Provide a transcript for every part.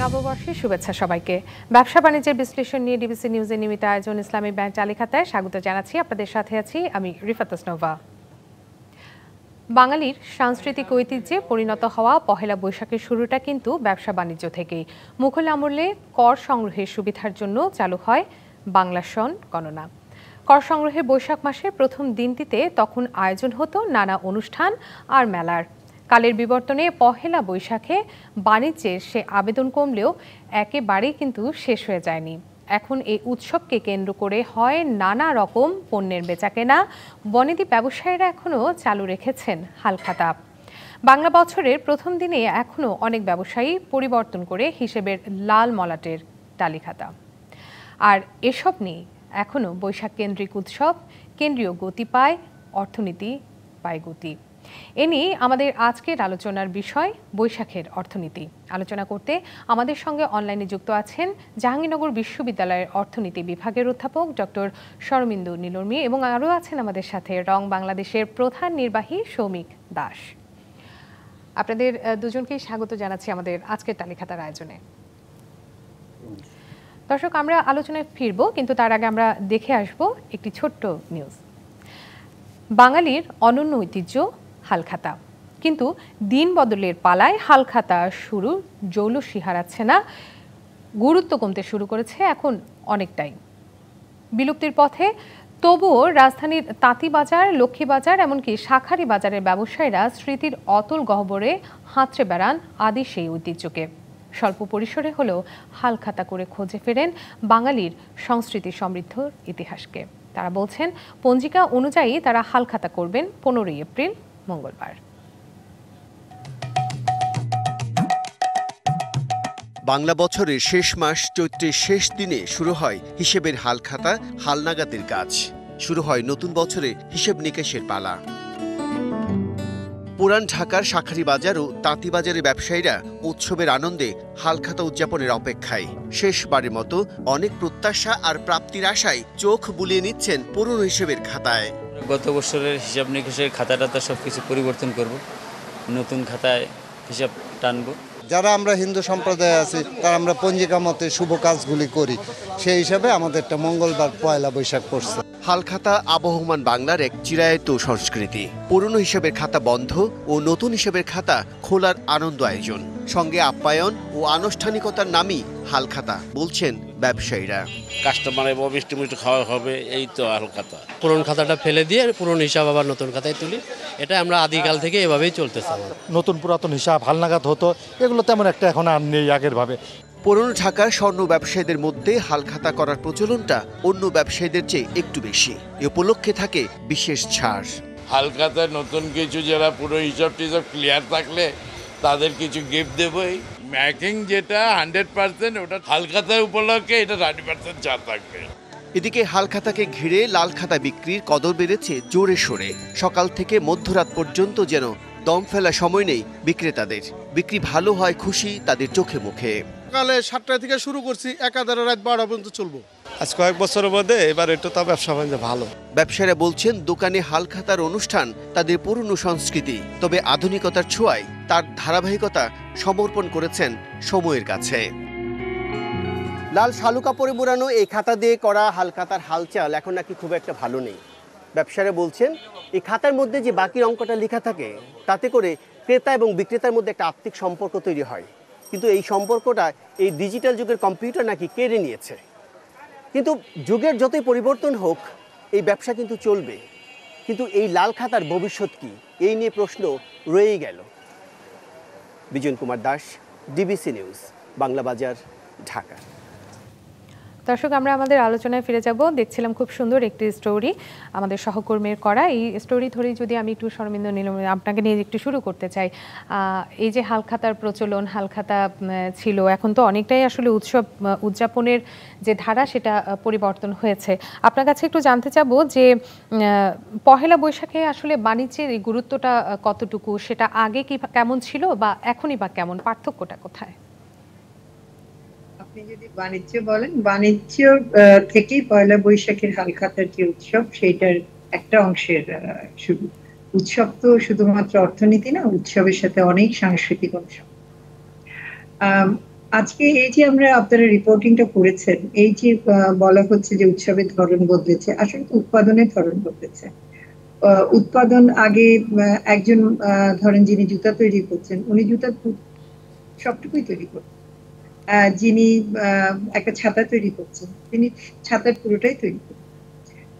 নববর্ষের শুভেচ্ছা সবাইকে। ব্যবসা বাণিজ্যের বিশ্লেষণ নিয়ে ডিবিসি নিউজের নিয়মিত আয়োজন ইসলামী ব্যাংক চালিখাতায় স্বাগত জানাচ্ছি। আপনাদের সাথে আছি আমি রিফাত নোভা। বাঙালির সাংস্কৃতিক ঐতিহ্যে পরিণত হওয়া পহেলা বৈশাখের শুরুটা কিন্তু ব্যবসা বাণিজ্য থেকেই। মুঘল আমলে কর সংগ্রহের সুবিধার জন্য চালু হয় বাংলা সন গণনা। কর সংগ্রহের বৈশাখ মাসের প্রথম দিনটিতে তখন আয়োজন হতো নানা অনুষ্ঠান আর মেলার। কালের বিবর্তনে পহেলা বৈশাখে বাণিজ্যের সে আবেদন কমলেও একেবারেই কিন্তু শেষ হয়ে যায়নি। এখন এই উৎসবকে কেন্দ্র করে হয় নানা রকম পণ্যের বেচাকেনা। বনেদি ব্যবসায়ীরা এখনও চালু রেখেছেন হালখাতা। বাংলা বছরের প্রথম দিনে এখনও অনেক ব্যবসায়ী পরিবর্তন করে হিসেবের লাল মলাটের তালিখাতা। আর এসব নিয়ে এখনও বৈশাখ কেন্দ্রিক উৎসব কেন্দ্রীয় গতি পায়, অর্থনীতি পায় গতি। এ নিয়ে আমাদের আজকের আলোচনার বিষয় বৈশাখের অর্থনীতি। আলোচনা করতে আমাদের সঙ্গে অনলাইনে যুক্ত আছেন জাহাঙ্গীরনগর বিশ্ববিদ্যালয়ের অর্থনীতি বিভাগের অধ্যাপক ডক্টর শরমিন্দু নীলর্মী এবং আরও আছেন আমাদের সাথে রং বাংলাদেশের প্রধান নির্বাহী সৌমিক দাস। আপনাদের দুজনকেই স্বাগত জানাচ্ছি আমাদের আজকের তালিখাতার আয়োজনে। দর্শক, আমরা আলোচনায় ফিরব, কিন্তু তার আগে আমরা দেখে আসব একটি ছোট্ট নিউজ। বাঙালির অনন্য ঐতিহ্য হালখাতা, কিন্তু দিন বদলের পালায় হালখাতা শুরু জৌলুসি হারাচ্ছে না, গুরুত্ব কমতে শুরু করেছে এখন অনেকটাই। বিলুপ্তির পথে, তবুও রাজধানীর তাঁতিবাজার, লক্ষ্মীবাজার এমনকি শাঁখারী বাজারের ব্যবসায়ীরা স্মৃতির অতল গহ্বরে হাতড়ে বেড়ান আদি সেই ঐতিহ্যকে। স্বল্প পরিসরে হলেও হালখাতা করে খোঁজে ফেরেন বাঙালির সংস্কৃতি সমৃদ্ধ ইতিহাসকে। তারা বলছেন, পঞ্জিকা অনুযায়ী তারা হালখাতা করবেন 15 এপ্রিল মঙ্গলবার। বাংলা বছরের শেষ মাস চৈত্রের শেষ দিনে শুরু হয় হিসেবের হালখাতা, হালনাগাদের কাজ। শুরু হয় নতুন বছরে হিসেব নিকেশের পালা। পুরান ঢাকার শাঁখারী বাজার ও তাঁতিবাজারের ব্যবসায়ীরা উৎসবের আনন্দে হালখাতা উদযাপনের অপেক্ষায়। শেষবারের মতো অনেক প্রত্যাশা আর প্রাপ্তির আশায় চোখ বুলিয়ে নিচ্ছেন পুরনো হিসেবের খাতায়। গত বছরের হিসাব নিকেশের খাতাটা তো সবকিছু পরিবর্তন করব, নতুন খাতায় হিসাব টানবো। যারা আমরা হিন্দু সম্প্রদায়ে আছি তারা আমরা পঞ্জিকা মতে শুভ কাজগুলি করি, সেই হিসাবে আমাদেরটা মঙ্গলবার পয়লা বৈশাখ পড়ছে। হালখাতা আবহমান বাংলার এক চিরায়ত সংস্কৃতি। পুরনো হিসেবের খাতা বন্ধ ও নতুন হিসেবের খাতা খোলার আনন্দ আয়োজন, সঙ্গে আপ্যায়ন ও আনুষ্ঠানিকতার নামই হালখাতা বলছেন ব্যবসায়ীরা। কাস্টমারের মিষ্টি মিষ্টি খাওয়া হবে, এই তো হালখাতা। পুরনো খাতাটা ফেলে দিয়ে পুরনো হিসাব আবার নতুন খাতায় তুলি, এটা আমরা আদিকাল থেকে এভাবেই চলতেছে। নতুন পুরাতন হিসাব হালনাগাদ হতো, এগুলো তেমন একটা এখন আর নেই আগের ভাবে। পুরনো ঢাকার স্বর্ণ ব্যবসায়ীদের মধ্যে হালখাতা করার প্রচলনটা অন্য ব্যবসায়ীদের চেয়ে একটু বেশি। এ উপলক্ষে থাকে বিশেষ ছাড়। হালখাতায় নতুন কিছু, যারা পুরো হিসাব টিসাব ক্লিয়ার থাকলে তাদের কিছু গিফট দেবই। ম্যাকিং যেটা 100%, ওটা হালখাতার উপলক্ষে এটা 90% ছাড় থাকবে। এদিকে হালখাতাকে ঘিরে লাল খাতা বিক্রির কদর বেড়েছে জোরে সোরে। সকাল থেকে মধ্যরাত পর্যন্ত যেন দম ফেলা সময় নেই বিক্রেতাদের। বিক্রি ভালো হয় খুশি তাদের চোখে মুখে। সকালে 7টা থেকে শুরু করছি, একাধারে রাত 12টা পর্যন্ত চলবো। আজ কয়েক বছরের মধ্যে এবার একটু তা ব্যবসা বাণিজ্য ভালো। ব্যবসায়ীরা বলছেন, দোকানে হালখাতার অনুষ্ঠান তাদের পুরনো সংস্কৃতি, তবে আধুনিকতার ছোঁয়ায় তার ধারাবাহিকতা সমর্পণ করেছেন সময়ের কাছে। লাল শালু কাপড়ে মোড়ানো এই খাতা দিয়ে করা হালখাতার হালচাল এখন নাকি খুব একটা ভালো নেই। ব্যবসায়ীরা বলছেন, এই খাতার মধ্যে যে বাকি অঙ্কটা লেখা থাকে তাতে করে ক্রেতা এবং বিক্রেতার মধ্যে একটা আত্মিক সম্পর্ক তৈরি হয়, কিন্তু এই সম্পর্কটা এই ডিজিটাল যুগের কম্পিউটার নাকি কেড়ে নিয়েছে। কিন্তু যুগের যতই পরিবর্তন হোক, এই ব্যবসা কিন্তু চলবে। কিন্তু এই লাল খাতার ভবিষ্যৎ কি, এই নিয়ে প্রশ্ন রয়েই গেল। বিজন কুমার দাস, ডিবিসি নিউজ, বাংলা বাজার, ঢাকা। দর্শক, আমরা আমাদের আলোচনায় ফিরে যাব। দেখছিলাম খুব সুন্দর একটি স্টোরি আমাদের সহকর্মীর করা। এই স্টোরি ধরেই যদি আমি একটু শরমিন্দু নীলর্মী আপনাকে নিয়ে একটু শুরু করতে চাই। এই যে হালখাতার প্রচলন, হালখাতা ছিল, এখন তো অনেকটাই আসলে উৎসব উদযাপনের যে ধারা সেটা পরিবর্তন হয়েছে। আপনার কাছে একটু জানতে চাবো যে পহেলা বৈশাখে আসলে বাণিজ্যের এই গুরুত্বটা কতটুকু, সেটা আগে কি কেমন ছিল বা এখনই বা কেমন, পার্থক্যটা কোথায়? আপনি যদি বাণিজ্য বলেন, বাণিজ্য থেকেই পয়লা বৈশাখের হালখাতার যে উৎসব, সেইটার একটা অংশের শুরু। উৎসব তো শুধুমাত্র অর্থনীতি না, উৎসবের সাথে অনেক সাংস্কৃতিক অংশ। আজকে এই যে আপনারা রিপোর্টিংটা করেছেন, এই যে বলা হচ্ছে যে উৎসবের ধরন বদলেছে, আসলে তো উৎপাদনের ধরন বদলেছে। উৎপাদন আগে একজন ধরেন যিনি জুতা তৈরি করছেন, উনি জুতা সবটুকুই তৈরি করতেন। যিনি একটা ছাতা তৈরি করছেন, তিনি ছাতার পুরোটাই তৈরি করতেন।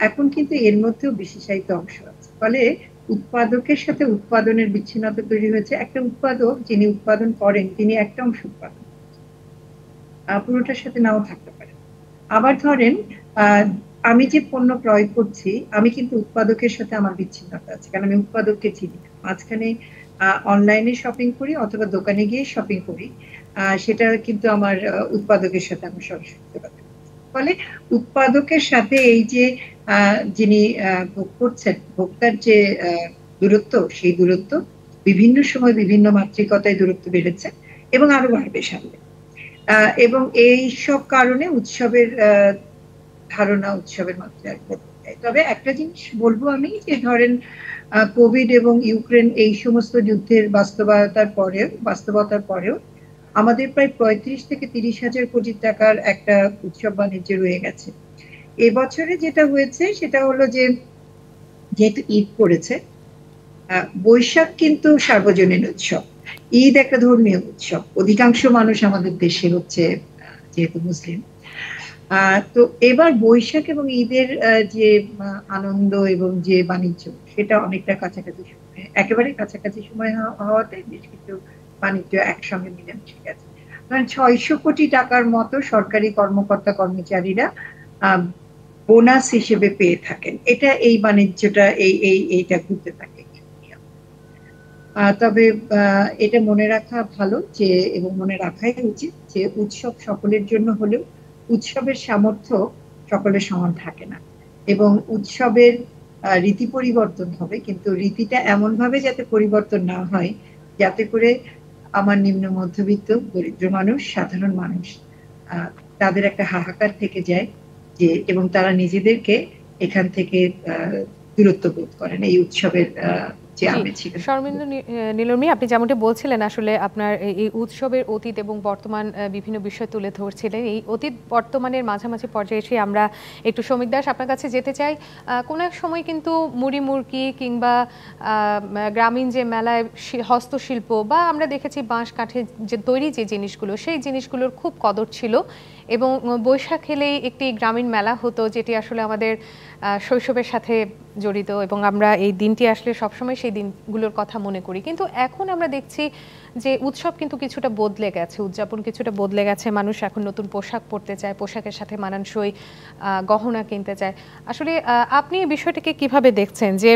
এখন কিন্তু এর মধ্যেও বিশেষায়িত অংশ আছে, ফলে উৎপাদকের সাথে উৎপাদনের বিচ্ছিন্নতা তৈরি হয়েছে। একটা উৎপাদক যিনি উৎপাদন করেন, তিনি একটা অংশ উৎপাদন পুরোটার সাথে নাও থাকতে পারে। আবার ধরেন আমি যে পণ্য ক্রয় করছি, আমি কিন্তু উৎপাদকের সাথে আমার বিচ্ছিন্নতা আছে, কারণ আমি উৎপাদককে চিনি। মাঝখানে অনলাইনে শপিং করি অথবা দোকানে গিয়ে শপিং করি, সেটা কিন্তু আমার উৎপাদকের সাথে আমার সরাসরি। ফলে উৎপাদকের সাথে এই যে যিনি ভোগ করছেন, ভোক্তার যে দূরত্ব, সেই দূরত্ব বিভিন্ন সময় বিভিন্ন মাত্রিকতায় দূরত্ব বেড়েছে এবং আরো বাড়বে সামনে। এবং এই সব কারণে উৎসবের ধারণা, উৎসবের মাত্রা বদলে যায়। তবে একটা জিনিস বলবো আমি, যে ধরেন কোভিড এবং ইউক্রেন এই সমস্ত যুদ্ধের বাস্তবতার পরেও আমাদের প্রায় 35 থেকে 30 হাজার কোটি টাকার একটা উৎসব বাণিজ্য রয়ে গেছে। এবছরে যেটা হয়েছে সেটা হলো যে, যেহেতু ঈদ পড়েছে, বৈশাখ কিন্তু সার্বজনীন উৎসব, ঈদ একটা ধর্মীয় উৎসব। অধিকাংশ মানুষ আমাদের দেশে হচ্ছে যেহেতু মুসলিম, তো এবার বৈশাখ এবং ঈদের যে আনন্দ এবং যে বাণিজ্য, সেটা অনেকটা কাছাকাছি সময়, একেবারে কাছাকাছি সময় হওয়াতে বেশ কিছু বাণিজ্য একসঙ্গে মিলেমিশে গেছে। ধরেন 600 কোটি টাকার মতো সরকারি কর্মকর্তা কর্মচারীরা বোনাস হিসেবে পেয়ে থাকেন। এটা এই বাণিজ্যটা এইটা ঘুরতে থাকে। তবে এটা মনে রাখা ভালো যে, এবং মনে রাখাই উচিত যে, উৎসব সকলের জন্য হলেও উৎসবের সামর্থ্য সকলের সমান থাকে না, এবং উৎসবের রীতি পরিবর্তন হবে, কিন্তু রীতিটা এমন ভাবে যাতে পরিবর্তন না হয় যাতে করে আমার নিম্ন মধ্যবিত্ত দরিদ্র মানুষ, সাধারণ মানুষ, তাদের একটা হাহাকার থেকে যায়, যে এবং তারা নিজেদেরকে এখান থেকে দূরত্ব বোধ করেন এই উৎসবের শর্মিন্দু নীলর্মী, আপনি যেমনটি বলছিলেন, আসলে আপনার এই উৎসবের অতীত এবং বর্তমান বিভিন্ন বিষয় তুলে ধরছিলেন। এই অতীত বর্তমানের মাঝামাঝি পর্যায়ে এসে আমরা একটু শ্রমিক দাস আপনার কাছে যেতে চাই। কোনো এক সময় কিন্তু মুড়ি মুড়কি কিংবা গ্রামীণ যে মেলায় হস্তশিল্প বা আমরা দেখেছি বাঁশ কাঠের যে তৈরি যে জিনিসগুলো, সেই জিনিসগুলোর খুব কদর ছিল, এবং বৈশাখ এলেই একটি গ্রামীণ মেলা হতো, যেটি আসলে আমাদের শৈশবের সাথে জড়িত, এবং আমরা এই দিনটি আসলে সবসময় সেই দিনগুলোর কথা মনে করি। কিন্তু এখন আমরা দেখছি যে উৎসব কিন্তু কিছুটা বদলে গেছে, উদযাপন কিছুটা বদলে গেছে। মানুষ এখন নতুন পোশাক পরতে চায়, পোশাকের সাথে মানানসই গহনা কিনতে চায়। আসলে আপনি এই বিষয়টাকে কিভাবে দেখছেন, যে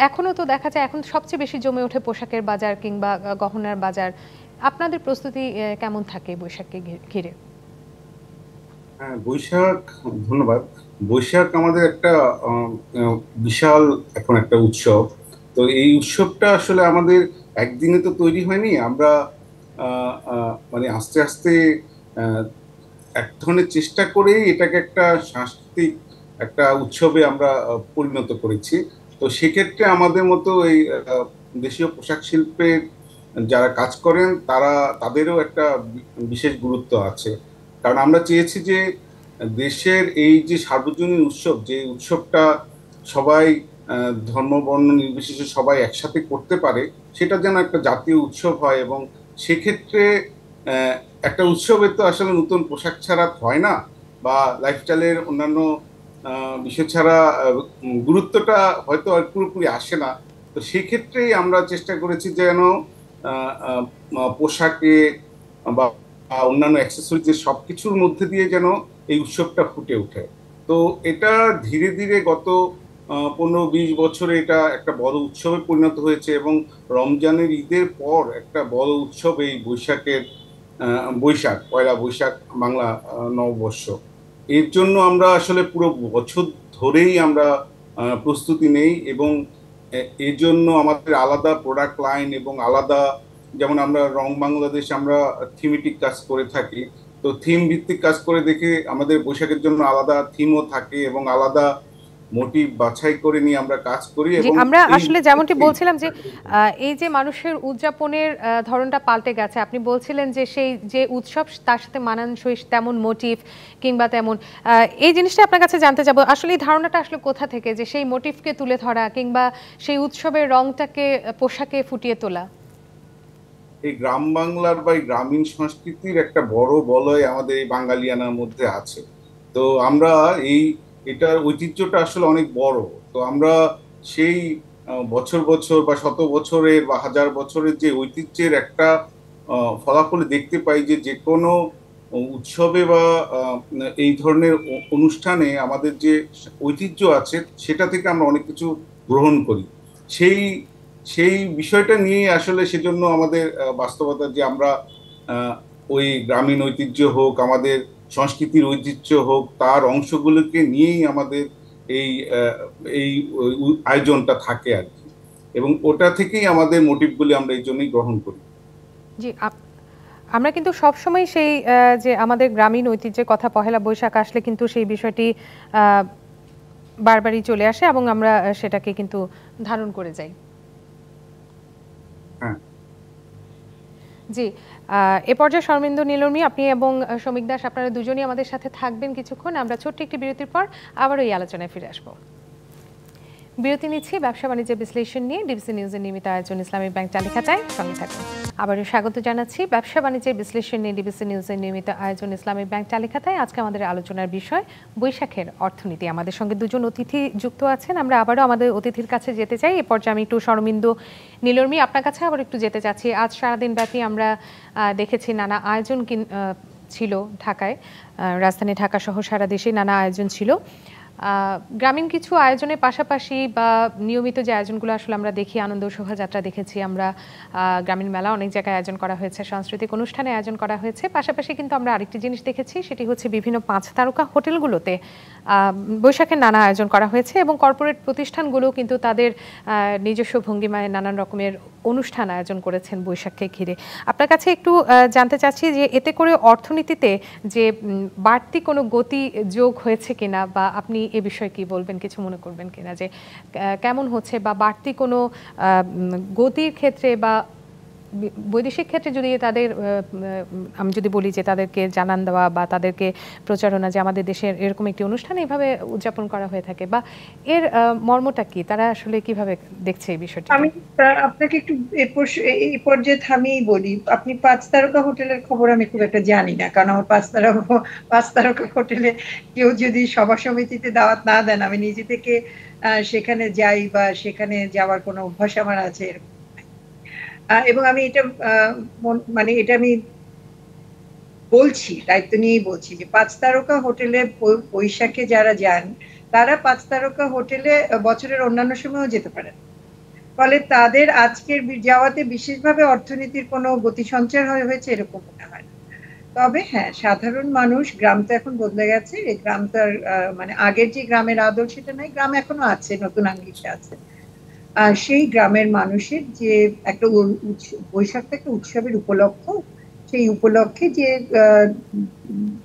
এখনও তো দেখা যায় এখন সবচেয়ে বেশি জমে ওঠে পোশাকের বাজার কিংবা গহনার বাজার। আপনাদের প্রস্তুতি কেমন থাকে বৈশাখকে ঘিরে? হ্যাঁ, বৈশাখ, ধন্যবাদ। বৈশাখ আমাদের একটা বিশাল এখন একটা উৎসব। তো এই উৎসবটা আসলে আমাদের একদিনে তো তৈরি হয়নি। আমরা মানে আস্তে আস্তে এক ধরনের চেষ্টা করেই এটাকে একটা সাংস্কৃতিক একটা উৎসবে আমরা পরিণত করেছি। তো সেক্ষেত্রে আমাদের মতো এই দেশীয় পোশাক শিল্পের যারা কাজ করেন তাদেরও একটা বিশেষ গুরুত্ব আছে, কারণ আমরা চেয়েছি যে দেশের এই যে সার্বজনীন উৎসব, যে উৎসবটা সবাই ধর্ম বর্ণ নির্বিশেষে সবাই একসাথে করতে পারে, সেটা যেন একটা জাতীয় উৎসব হয়। এবং সেক্ষেত্রে একটা উৎসবে তো আসলে নতুন পোশাক ছাড়া হয় না, বা লাইফস্টাইলের অন্যান্য বিষয় ছাড়া গুরুত্বটা হয়তো আর পুরোপুরি আসে না। তো সেক্ষেত্রেই আমরা চেষ্টা করেছি যেন পোশাকে বা অন্যান্য অ্যাক্সেসরিজের সবকিছুর মধ্যে দিয়ে যেন এই উৎসবটা ফুটে ওঠে। তো এটা ধীরে ধীরে গত 15-20 বছরে এটা একটা বড় উৎসবে পরিণত হয়েছে, এবং রমজানের ঈদের পর একটা বড় উৎসব এই বৈশাখ, পয়লা বৈশাখ বাংলা নববর্ষ। এর জন্য আমরা আসলে পুরো বছর ধরেই আমরা প্রস্তুতি নেই, এবং এর জন্য আমাদের আলাদা প্রোডাক্ট লাইন এবং আলাদা, যেমন আমরা রং বাংলাদেশ আমরা থিমেটিক কাজ করে থাকি, তো থিম ভিত্তিক কাজ করে দেখে আমাদের বৈশাখের জন্য আলাদা থিমও থাকে এবং আলাদা মোটিভ বাছাই করে নিয়ে আমরা কাজ করি। এবং আমরা আসলে যেমনটি বলছিলাম যে এই যে মানুষের উদযাপনের ধরনটা পাল্টে গেছে, আপনি বলছিলেন যে সেই যে উৎসব তার সাথে মানানসই তেমন মোটিভ কিংবা তেমন এই জিনিসটা আপনার কাছে জানতে যাব, আসলে এই ধারণাটা আসলে কোথা থেকে যে সেই মোটিভকে তুলে ধরা কিংবা সেই উৎসবের রংটাকে পোশাকে ফুটিয়ে তোলা? এই গ্রাম বাংলার বা এই গ্রামীণ সংস্কৃতির একটা বড় বলয় আমাদের এই বাঙালিয়ানার মধ্যে আছে। তো আমরা এটার ঐতিহ্যটা আসলে অনেক বড়। তো আমরা সেই বছর বছর বা শত বছরের বা হাজার বছরের যে ঐতিহ্যের একটা ফলাফল দেখতে পাই যে কোনো উৎসবে বা এই ধরনের অনুষ্ঠানে আমাদের যে ঐতিহ্য আছে সেটা থেকে আমরা অনেক কিছু গ্রহণ করি। সেই বিষয়টা নিয়ে আসলে সেজন্য আমাদের বাস্তবতা যে আমরা ওই গ্রামীণ ঐতিহ্য হোক, আমাদের সংস্কৃতির ঐতিহ্য হোক, তার অংশগুলোকে নিয়েই আমাদের এই আয়োজনটা থাকে আর কি, এবং ওটা থেকেই আমাদের মোটিভগুলি আমরা এই জন্যই গ্রহণ করি। জি, আমরা কিন্তু সবসময় সেই যে আমাদের গ্রামীণ ঐতিহ্যের কথা পহেলা বৈশাখ আসলে কিন্তু সেই বিষয়টি বারবারই চলে আসে এবং আমরা সেটাকে কিন্তু ধারণ করে যাই। জি, এ পর্যায়ে শর্মিন্দু নীলর্মী, আপনি এবং শমিক দাস আপনারা দুজনই আমাদের সাথে থাকবেন কিছুক্ষণ। আমরা ছোট্ট একটি বিরতির পর আবারও এই আলোচনায় ফিরে আসবো। বিরতি নিচ্ছি ব্যবসা বাণিজ্যের বিশ্লেষণ নিয়ে। ডিবিসি নিউজের নিয়মিত আয়োজন ইসলামিক ব্যাংক চালিকাতায়, সঙ্গে থাকুন। আবারও স্বাগত জানাচ্ছি ব্যবসা বাণিজ্যের বিশ্লেষণ নিয়ে ডিবিসি নিউজের নিয়মিত আয়োজন ইসলামিক ব্যাংক চালিকাতায়। আজকে আমাদের আলোচনার বিষয় বৈশাখের অর্থনীতি। আমাদের সঙ্গে দুজন অতিথি যুক্ত আছেন। আমরা আবারও আমাদের অতিথির কাছে যেতে চাই। এ পর্যায়ে আমি একটু শর্মিন্দু নীলর্মী আপনার কাছে আবার একটু যেতে চাচ্ছি। আজ সারাদিন ব্যাপী আমরা দেখেছি নানা আয়োজন ছিল ঢাকায়, রাজধানী ঢাকা সহ সারা দেশে নানা আয়োজন ছিল। গ্রামীণ কিছু আয়োজনের পাশাপাশি বা নিয়মিত যে আয়োজনগুলো আসলে আমরা দেখি, আনন্দ শোভাযাত্রা দেখেছি আমরা, গ্রামীণ মেলা অনেক জায়গায় আয়োজন করা হয়েছে, সাংস্কৃতিক অনুষ্ঠানে আয়োজন করা হয়েছে। পাশাপাশি কিন্তু আমরা আরেকটি জিনিস দেখেছি, সেটি হচ্ছে বিভিন্ন 5 তারকা হোটেলগুলোতে বৈশাখের নানা আয়োজন করা হয়েছে এবং কর্পোরেট প্রতিষ্ঠানগুলো কিন্তু তাদের নিজস্ব ভঙ্গিমায় নানান রকমের অনুষ্ঠান আয়োজন করেছেন বৈশাখকে ঘিরে। আপনার কাছে একটু জানতে চাচ্ছি যে এতে করে অর্থনীতিতে যে বাড়তি কোনো গতি যোগ হয়েছে কিনা, বা আপনি এ বিষয়ে কি বলবেন, কিছু মনে করবেন কিনা যে কেমন হচ্ছে, বা বাড়তি কোনো গতির ক্ষেত্রে বা বৈদেশিক ক্ষেত্রে যদি তাদের, আমি যদি বলি যে তাদেরকে জানান দেওয়া বা তাদেরকে প্রচারণা যে আমাদের দেশের এরকম একটি অনুষ্ঠান এইভাবে উদযাপন করা হয়ে থাকে, বা এর মর্মটা কি, তারা আসলে কিভাবে দেখছে এই বিষয়টি? আমি আপনাকে একটু এই পর্যায়ে থামিয়েই বলি, আপনি 5 তারকা হোটেলের খবর আমি খুব একটা জানি না, কারণ আমার 5 তারকা হোটেলে কেউ যদি সভা সমিতিতে দাওয়াত না দেন, আমি নিজে থেকে সেখানে যাই বা সেখানে যাওয়ার কোনো অভ্যাস আমার আছে এবং আমি এটা মানে এটা আমি বলছি, দায়িত্ব নিয়েই বলছি যে 5 তারকা হোটেলে বৈশাখে যারা যান তারা 5 তারকা হোটেলে বছরের অন্যান্য সময়ও যেতে পারেন। ফলে তাদের আজকের যাওয়াতে বিশেষভাবে অর্থনীতির কোনো গতি সঞ্চার হয়েছে এরকম মনে হয় না। তবে হ্যাঁ, সাধারণ মানুষ, গ্রাম তো এখন বদলে গেছে, এই গ্রাম তো আর মানে আগের যে গ্রামের আদল সেটা নাই, গ্রাম এখনো আছে, নতুন আঙ্গিকে আছে। সেই গ্রামের মানুষের যে একটা বৈশাখটা একটা উৎসবের উপলক্ষ, সেই উপলক্ষে যে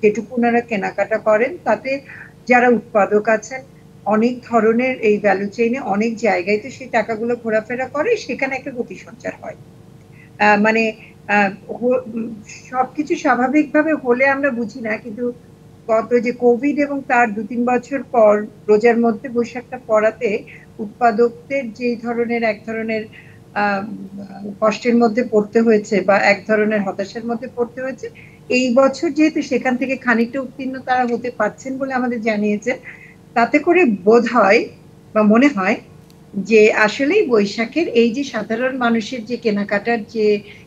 যেটুকু ওনারা কেনাকাটা করেন, তাতে যারা উৎপাদক আছেন অনেক ধরনের এই ভ্যালু চেইনে অনেক জায়গায় তো সেই টাকাগুলো ঘোরাফেরা করে, সেখানে একটা গতি সঞ্চার হয়। মানে সবকিছু স্বাভাবিকভাবে হলে আমরা বুঝি না, কিন্তু গত যে কোভিড এবং তার 2-3 বছর পর রোজার মধ্যে বৈশাখটা পড়াতে উৎপাদকদের যে ধরনের এক ধরনের কষ্টের মধ্যে পড়তে হয়েছে বা এক ধরনের হতাশার মধ্যে পড়তে হয়েছে, এই বছর যেহেতু সেখান থেকে খানিকটা উত্তীর্ণ তারা হতে পারছেন বলে আমাদের জানিয়েছে, তাতে করে বোধ হয় বা মনে হয় যে আসলেই বৈশাখের এই যে সাধারণ মানুষের যে কেনাকাটার যে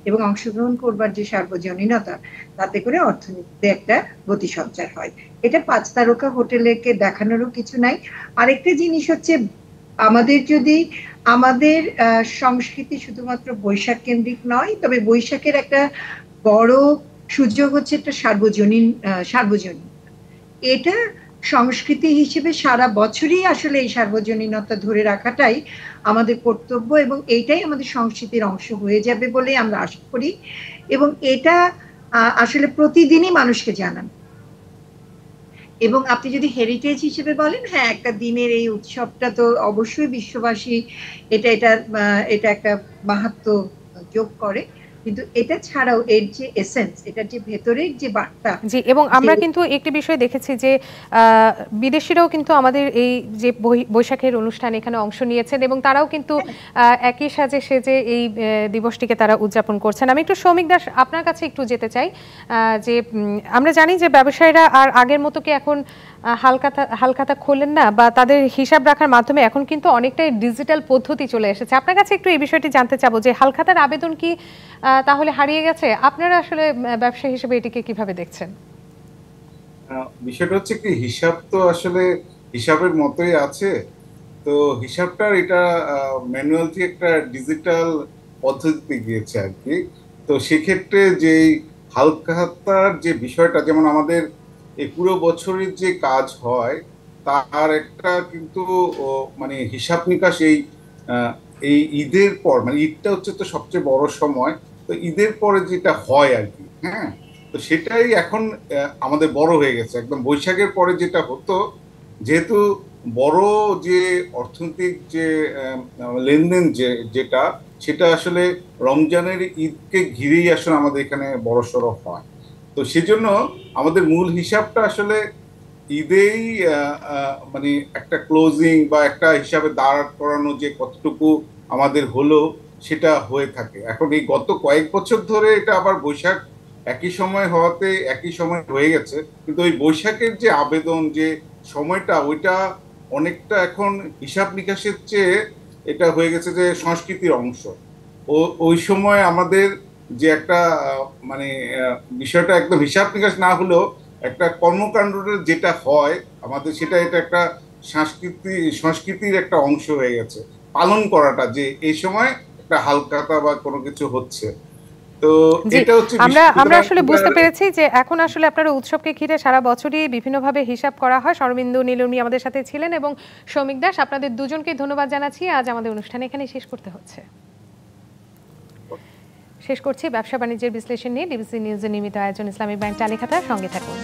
এবং অংশগ্রহণ করবার যে সার্বজনীনতা, তাতে করে অর্থনীতিতে একটা গতি সঞ্চার হয়। এটা 5 তারকা হোটেলকে দেখানোরও কিছু নাই। আরেকটা জিনিস হচ্ছে, আমাদের যদি আমাদের সংস্কৃতি শুধুমাত্র বৈশাখ কেন্দ্রিক নয়, তবে বৈশাখের একটা বড় সুযোগ হচ্ছে একটা সার্বজনীন, এটা সংস্কৃতি হিসেবে সারা বছরই আসলে এই সার্বজনীনতা ধরে রাখাটাই আমাদের কর্তব্য এবং এইটাই আমাদের সংস্কৃতির অংশ হয়ে যাবে বলে আমরা আশা করি এবং এটা আসলে প্রতিদিনই মানুষকে জানান। এবং আপনি যদি হেরিটেজ হিসেবে বলেন, হ্যাঁ, একটা দিনের এই উৎসবটা তো অবশ্যই বিশ্ববাসী এটা এটা এটা একটা মাহাত্ম্য যোগ করে, কিন্তু এটা ছাড়াও এর যে এসেন্স, এটার যে ভেতরের যে বার্তা। জি, এবং আমরা কিন্তু একটি বিষয় দেখেছি যে বিদেশিরাও কিন্তু আমাদের এই যে বৈশাখের অনুষ্ঠান এখানে অংশ নিয়েছেন এবং তারাও কিন্তু একই সাজে সেজে এই দিবসটিকে তারা উদযাপন করছেন। আমি একটু সৌমিক দাস আপনার কাছে একটু যেতে চাই যে আমরা জানি যে ব্যবসায়ীরা আর আগের মতো কি এখন হালখাতা খোলেন না, বা তাদের হিসাব রাখার মাধ্যমে এখন কিন্তু অনেকটাই ডিজিটাল পদ্ধতি চলে এসেছে। আপনার কাছে একটু এই বিষয়টি জানতে চাবো যে হালখাতার আবেদন কি তাহলে হারিয়ে গেছে? আপনারা আসলে ব্যবসায়ী হিসেবে এটিকে কিভাবে দেখছেন? বিষয়টা হচ্ছে কি, হিসাব তো আসলে হিসাবের মতোই আছে। তো হিসাবটার এটা ম্যানুয়াল থেকে একটা ডিজিটাল পদ্ধতিতে গিয়েছে আর কি। তো সেক্ষেত্রে যে হালখাতার যে বিষয়টা, যেমন আমাদের এই পুরো বছরের যে কাজ হয় তার একটা কিন্তু মানে হিসাব নিকাশ এই ঈদের পর, মানে ঈদটা হচ্ছে তো সবচেয়ে বড় সময়, তো ঈদের পরে যেটা হয় আর কি, হ্যাঁ, তো সেটাই এখন আমাদের বড় হয়ে গেছে। একদম বৈশাখের পরে যেটা হতো, যেহেতু বড় যে অর্থনৈতিক যে লেনদেন যেটা সেটা আসলে রমজানের ঈদকে ঘিরেই আসলে আমাদের এখানে বড়সড় হয়। তো সেজন্য আমাদের মূল হিসাবটা আসলে ঈদেই মানে একটা ক্লোজিং বা একটা হিসাবে দাঁড় করানো যে কতটুকু আমাদের হলো সেটা হয়ে থাকে। এখন এই গত কয়েক বছর ধরে এটা আবার বৈশাখ একই সময় হওয়াতে একই সময় হয়ে গেছে, কিন্তু ওই বৈশাখের যে আবেদন যে সময়টা, ওইটা অনেকটা এখন হিসাব নিকাশের চেয়ে এটা হয়ে গেছে যে সংস্কৃতির অংশ। ওই সময় আমাদের যে একটা মানে বিষয়টা একদম হিসাব নিকাশ না হলেও একটা কর্মকাণ্ডটা যেটা হয় আমাদের, সেটা এটা একটা সংস্কৃতির একটা অংশ হয়ে গেছে পালন করাটা, যে এই সময় একটা হালখাতা বা কোনো কিছু হচ্ছে। তো এটা হচ্ছে আমরা আসলে বুঝতে পেরেছি যে এখন আসলে আপনারা উৎসবকে ঘিরে সারা বছরই বিভিন্নভাবে হিসাব করা হয়। শর্মিন্দু নীলুর্মি আমাদের সাথে ছিলেন এবং সৌমিক দাস, আপনাদের দুজনকে ধন্যবাদ জানাচ্ছি। আজ আমাদের অনুষ্ঠান এখানে শেষ করতে হচ্ছে। শেষ করছি ব্যবসা বাণিজ্যের বিশ্লেষণ নিয়ে ডিবিসি নিউজের নিয়মিত আয়োজন ইসলামিক ব্যাংক টালিখাতা। সঙ্গে থাকুন।